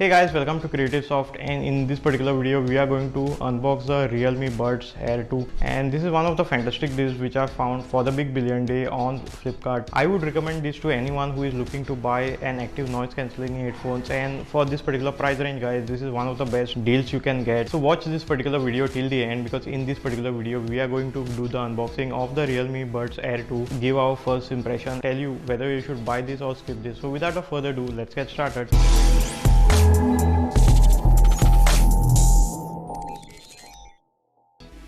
Hey guys, welcome to Creative Soft, and in this particular video we are going to unbox the Realme Buds Air 2, and this is one of the fantastic deals which are found for the big billion day on Flipkart. I would recommend this to anyone who is looking to buy an active noise cancelling headphones, and for this particular price range guys, this is one of the best deals you can get. So watch this particular video till the end, because in this particular video we are going to do the unboxing of the Realme Buds Air 2, give our first impression, tell you whether you should buy this or skip this. So without a further ado, let's get started.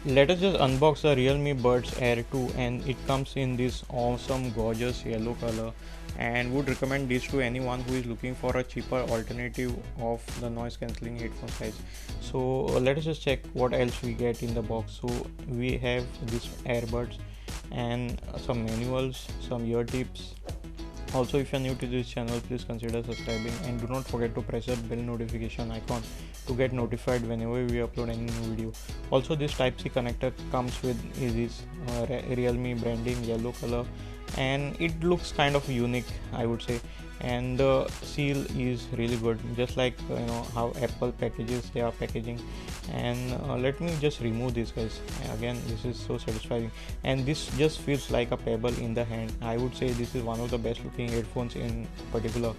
Let us just unbox the Realme Buds Air 2, and it comes in this awesome gorgeous yellow color, and would recommend this to anyone who is looking for a cheaper alternative of the noise cancelling headphone size. So let us just check what else we get in the box. So we have these earbuds and some manuals, some ear tips. Also, if you are new to this channel, please consider subscribing and do not forget to press the bell notification icon to get notified whenever we upload any new video. Also, this Type-C connector comes with this Realme branding yellow color, and it looks kind of unique, I would say, and the seal is really good, just like how Apple packages they are packaging. And let me just remove this guys. Again, this is so satisfying, and this just feels like a pebble in the hand. I would say this is one of the best looking headphones in particular,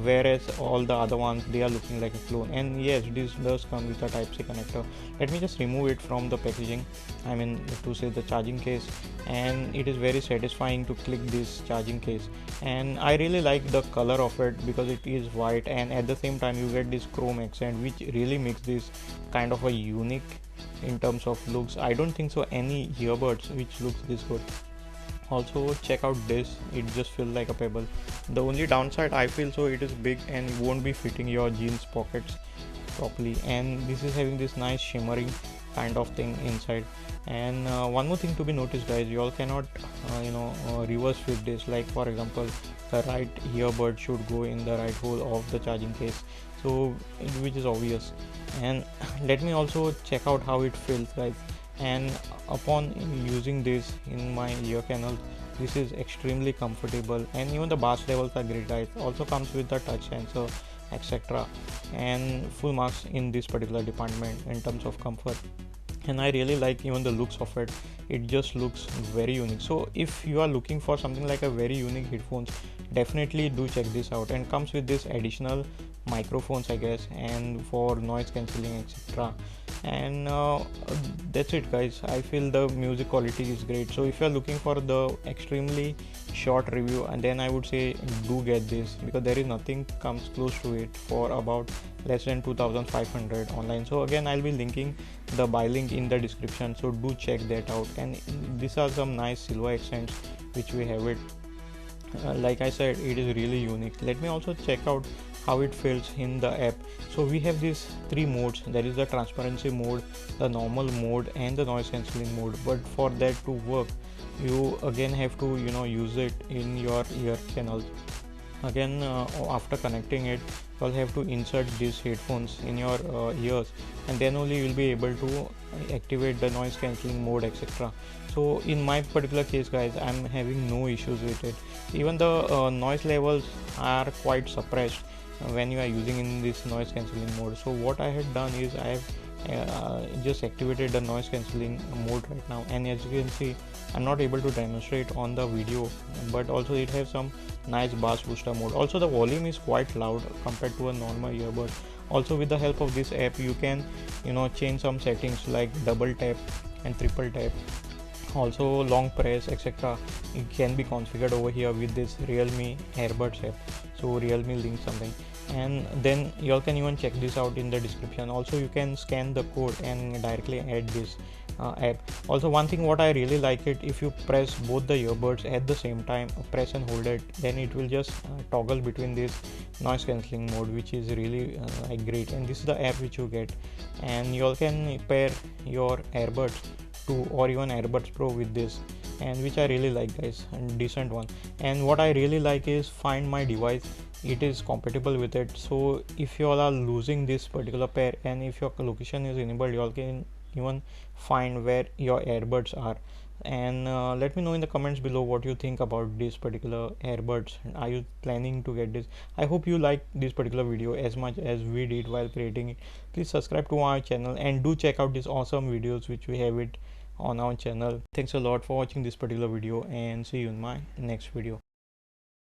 whereas all the other ones, they are looking like a clone. And yes, this does come with a Type-C connector. Let me just remove it from the packaging, I mean to say the charging case, and it is very satisfying to click this charging case. And I really like the color of it because it is white, and at the same time you get this chrome accent, which really makes this kind of a unique in terms of looks. I don't think so any earbuds which looks this good. Also check out this, it just feels like a pebble. The only downside I feel, so it is big and won't be fitting your jeans pockets properly, and this is having this nice shimmering kind of thing inside. And one more thing to be noticed guys, you all cannot reverse fit this. Like for example, the right earbud should go in the right hole of the charging case, so which is obvious. And let me also check out how it feels guys. And upon using this in my ear canal, this is extremely comfortable, and even the bass levels are great guys. Also comes with the touch sensor, etc., and full marks in this particular department in terms of comfort. And I really like even the looks of it, it just looks very unique. So if you are looking for something like a very unique headphones, definitely do check this out. And comes with this additional microphones I guess, and for noise cancelling, etc. And that's it guys. I feel the music quality is great. So if you are looking for the extremely short review, and then I would say do get this, because there is nothing comes close to it for about less than 2500 online. So again, I'll be linking the buy link in the description, so do check that out. And these are some nice silver accents which we have it. Like I said, it is really unique. Let me also check out how it feels in the app. So we have these three modes, there is the transparency mode, the normal mode, and the noise cancelling mode. But for that to work, you again have to use it in your ear canals. Again, after connecting it, you'll have to insert these headphones in your ears, and then only you will be able to activate the noise cancelling mode, etc. So in my particular case guys, I'm having no issues with it. Even the noise levels are quite suppressed when you are using in this noise cancelling mode. So what I had done is I have just activated the noise cancelling mode right now, and as you can see, I'm not able to demonstrate on the video, but also it has some nice bass booster mode. Also the volume is quite loud compared to a normal earbud. Also with the help of this app, you can change some settings like double tap and triple tap, also long press, etc. It can be configured over here with this Realme earbuds app. So Realme link something, and then you all can even check this out in the description. Also you can scan the code and directly add this app. Also one thing what I really like it, if you press both the earbuds at the same time, press and hold it, then it will just toggle between this noise cancelling mode, which is really great. And this is the app which you get, and you all can pair your earbuds to, or even AirBuds Pro with this, and which I really like guys, and decent one. And what I really like is Find My Device, it is compatible with it. So if you all are losing this particular pair, and if your location is enabled, you all can even find where your earbuds are. And let me know in the comments below what you think about this particular earbuds. Are you planning to get this? I hope you like this particular video as much as we did while creating it. Please subscribe to our channel and do check out these awesome videos which we have it on our channel. Thanks a lot for watching this particular video, and see you in my next video.